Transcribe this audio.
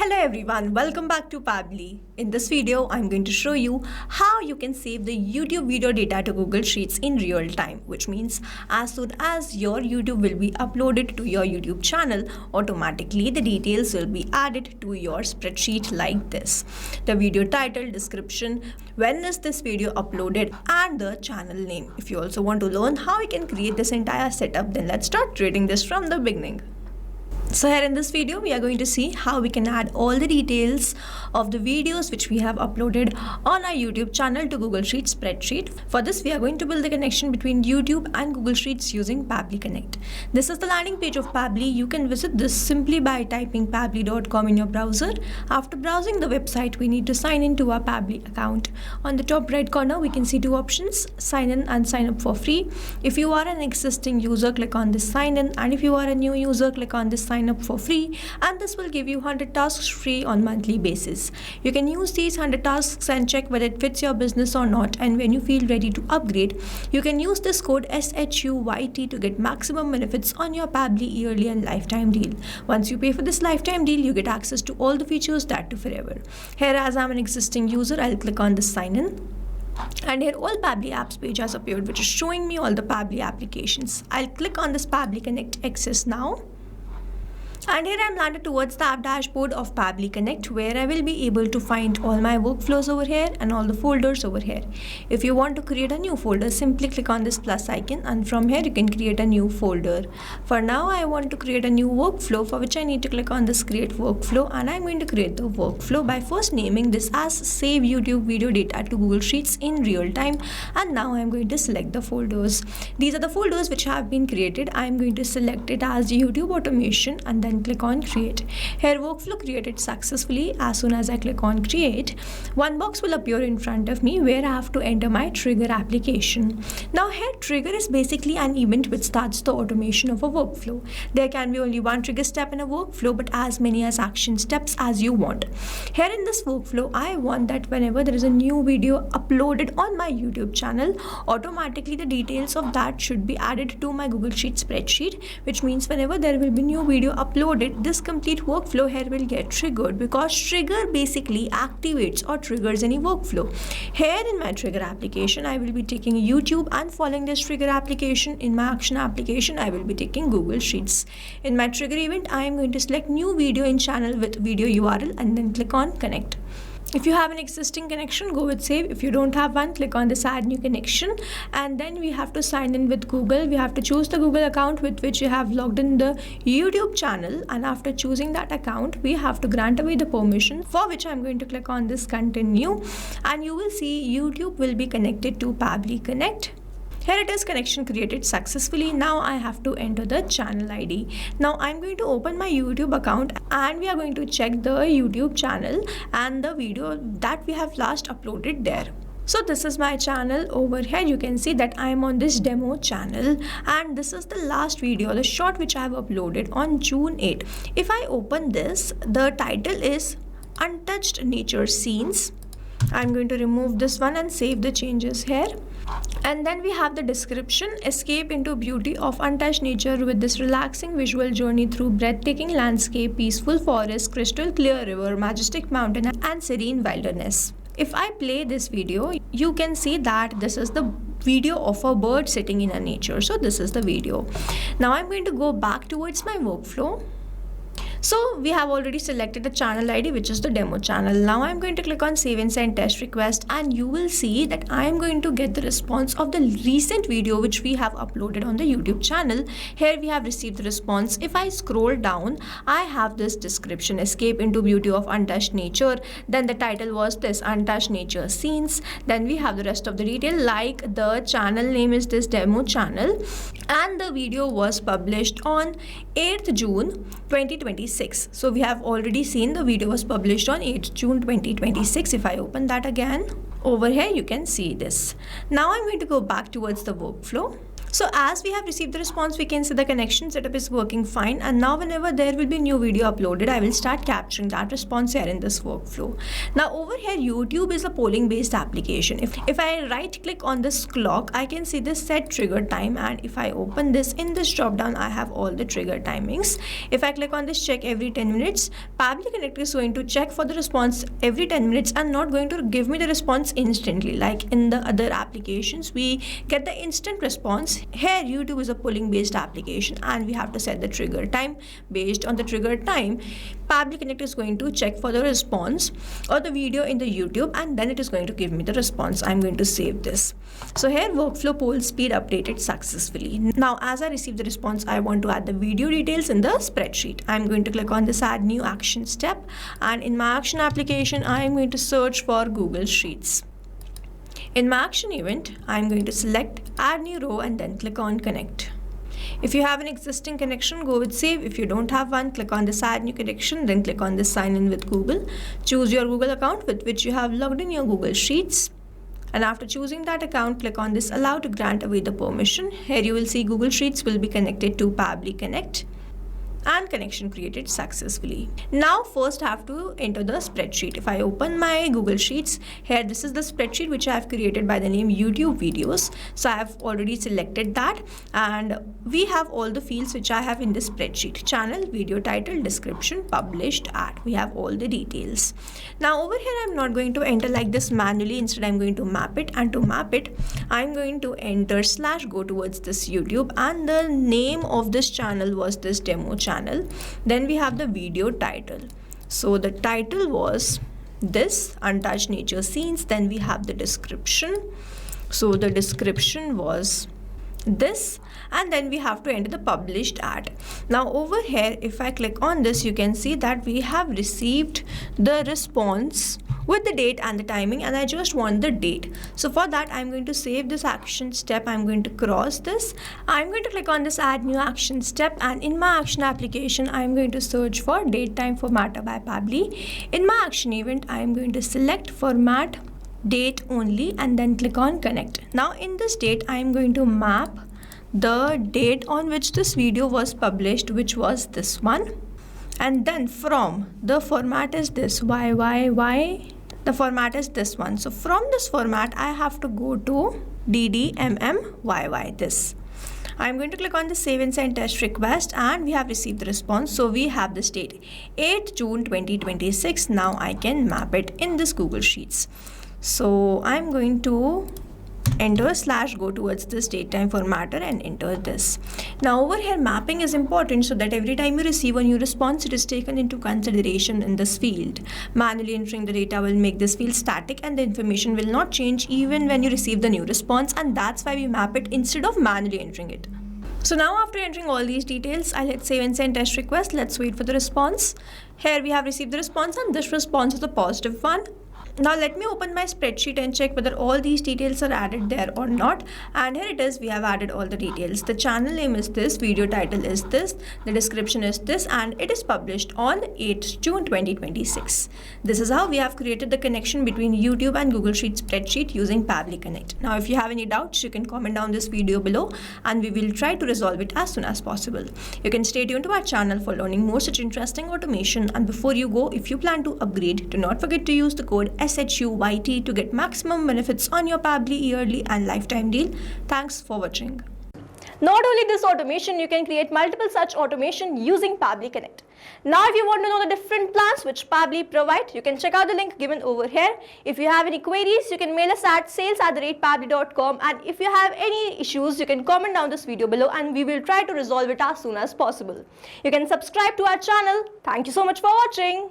Hello everyone, welcome back to Pabbly. In this video, I'm going to show you how you can save the YouTube video data to Google Sheets in real time, which means as soon as your YouTube will be uploaded to your YouTube channel, automatically the details will be added to your spreadsheet like this. The video title, description, when is this video uploaded, and the channel name. If you also want to learn how you can create this entire setup, then let's start reading this from the beginning. So here in this video, we are going to see how we can add all the details of the videos which we have uploaded on our YouTube channel to Google Sheets spreadsheet. For this, we are going to build the connection between YouTube and Google Sheets using Pabbly Connect. This is the landing page of Pabbly. You can visit this simply by typing pabbly.com in your browser. After browsing the website, we need to sign in to our Pabbly account. On the top right corner, we can see two options, sign in and sign up for free. If you are an existing user, click on this sign in, and if you are a new user, click on this sign up for free, and this will give you 100 tasks free on monthly basis. You can use these 100 tasks and check whether it fits your business or not, and when you feel ready to upgrade, you can use this code SHUYT to get maximum benefits on your Pabbly yearly and lifetime deal. Once you pay for this lifetime deal, you get access to all the features that to forever. Here, as I'm an existing user, I'll click on this sign in. And here all Pabbly apps page has appeared, which is showing me all the Pabbly applications. I'll click on this Pabbly Connect Access now. And here I'm landed towards the app dashboard of Pabbly Connect, where I will be able to find all my workflows over here and all the folders over here. If you want to create a new folder, simply click on this plus icon, and from here you can create a new folder. For now, I want to create a new workflow, for which I need to click on this create workflow, and I'm going to create the workflow by first naming this as save YouTube video data to Google Sheets in real time. And now I'm going to select the folders. These are the folders which have been created. I'm going to select it as YouTube automation and then click on create. Here workflow created successfully. As soon as I click on create, one box will appear in front of me where I have to enter my trigger application. Now here trigger is basically an event which starts the automation of a workflow. There can be only one trigger step in a workflow, but as many as action steps as you want. Here in this workflow, I want that whenever there is a new video uploaded on my YouTube channel, automatically the details of that should be added to my Google Sheets spreadsheet, which means whenever there will be new video uploaded, this complete workflow here will get triggered, because trigger basically activates or triggers any workflow. Here in my trigger application, I will be taking YouTube, and following this trigger application, in my action application, I will be taking Google Sheets. In my trigger event, I am going to select new video in channel with video URL and then click on connect. If you have an existing connection, go with save. If you don't have one, click on this add new connection, and then we have to sign in with Google. We have to choose the Google account with which you have logged in the YouTube channel, and after choosing that account, we have to grant away the permission, for which I'm going to click on this continue, and you will see YouTube will be connected to Pabbly Connect. Here it is, connection created successfully. Now I have to enter the channel ID. Now I'm going to open my YouTube account, and we are going to check the YouTube channel and the video that we have last uploaded there. So this is my channel. Over here you can see that I am on this demo channel, and this is the last video, the short which I have uploaded on June 8. If I open this, the title is Untouched Nature Scenes. I'm going to remove this one and save the changes here. And then we have the description, escape into beauty of untouched nature with this relaxing visual journey through breathtaking landscape, peaceful forest, crystal clear river, majestic mountain, and serene wilderness. If I play this video, you can see that this is the video of a bird sitting in a nature. So this is the video. Now I'm going to go back towards my workflow. So we have already selected the channel ID, which is the demo channel. Now I'm going to click on save and send test request, and you will see that I am going to get the response of the recent video which we have uploaded on the YouTube channel. Here we have received the response. If I scroll down, I have this description, escape into beauty of untouched nature. Then the title was this, untouched nature scenes. Then we have the rest of the detail, like the channel name is this demo channel, and the video was published on 8th June 2026. So we have already seen the video was published on 8th June 2026. If I open that again, over here you can see this. Now I'm going to go back towards the workflow. So as we have received the response, we can see the connection setup is working fine, and now whenever there will be new video uploaded, I will start capturing that response here in this workflow. Now over here, YouTube is a polling based application. If I right click on this clock, I can see this set trigger time, and if I open this, in this drop down I have all the trigger timings. If I click on this check every 10 minutes, Pabbly Connect is going to check for the response every 10 minutes and not going to give me the response instantly like in the other applications we get the instant response. Here YouTube is a polling based application and we have to set the trigger time. Based on the trigger time, Pabbly Connect is going to check for the response or the video in the YouTube, and then it is going to give me the response. I'm going to save this. So here workflow poll speed updated successfully. Now as I receive the response, I want to add the video details in the spreadsheet. I'm going to click on this add new action step, and in my action application I am going to search for Google Sheets. In my action event, I am going to select add new row and then click on connect. If you have an existing connection, go with save. If you don't have one, click on this add new connection, then click on this sign in with Google. Choose your Google account with which you have logged in your Google Sheets. And after choosing that account, click on this allow to grant away the permission. Here you will see Google Sheets will be connected to Pabbly Connect, and connection created successfully. Now first I have to enter the spreadsheet. If I open my Google Sheets, here this is the spreadsheet which I have created by the name YouTube videos. So I have already selected that, and we have all the fields which I have in this spreadsheet: channel, video title, description, published, ad. We have all the details. Now over here I'm not going to enter like this manually, instead I'm going to map it, and to map it I'm going to enter / go towards this YouTube, and the name of this channel was this demo channel. Then we have the video title. So the title was this untouched nature scenes. Then we have the description. So the description was this, and then we have to enter the published ad. Now over here, if I click on this, you can see that we have received the response with the date and the timing, and I just want the date. So for that I'm going to save this action step. I'm going to cross this. I'm going to click on this add new action step, and in my action application I'm going to search for date time formatter by Pabbly. In my action event I'm going to select format date only and then click on connect. Now in this date I am going to map the date on which this video was published, which was this one, and then from the format is this YYY, the format is this one. So from this format I have to go to DDMMYY, this. I'm going to click on the save and send test request, and we have received the response. So we have this date 8 June 2026. Now I can map it in this Google Sheets. So I'm going to enter / go towards this date time formatter and enter this. Now over here mapping is important so that every time you receive a new response, it is taken into consideration in this field. Manually entering the data will make this field static and the information will not change even when you receive the new response, and that's why we map it instead of manually entering it. So now after entering all these details, I'll hit save and send test request. Let's wait for the response. Here we have received the response, and this response is a positive one. Now let me open my spreadsheet and check whether all these details are added there or not. And here it is, we have added all the details. The channel name is this, video title is this, the description is this, and it is published on 8 June 2026. This is how we have created the connection between YouTube and Google Sheets spreadsheet using Pabbly Connect. Now if you have any doubts, you can comment down this video below and we will try to resolve it as soon as possible. You can stay tuned to our channel for learning more such interesting automation, and before you go, if you plan to upgrade, do not forget to use the code SHUYT to get maximum benefits on your Pabbly yearly and lifetime deal. Thanks for watching. Not only this automation, you can create multiple such automation using Pabbly Connect. Now if you want to know the different plans which Pabbly provide, you can check out the link given over here. If you have any queries, you can mail us at sales@pabbly.com, and if you have any issues, you can comment down this video below and we will try to resolve it as soon as possible. You can subscribe to our channel. Thank you so much for watching.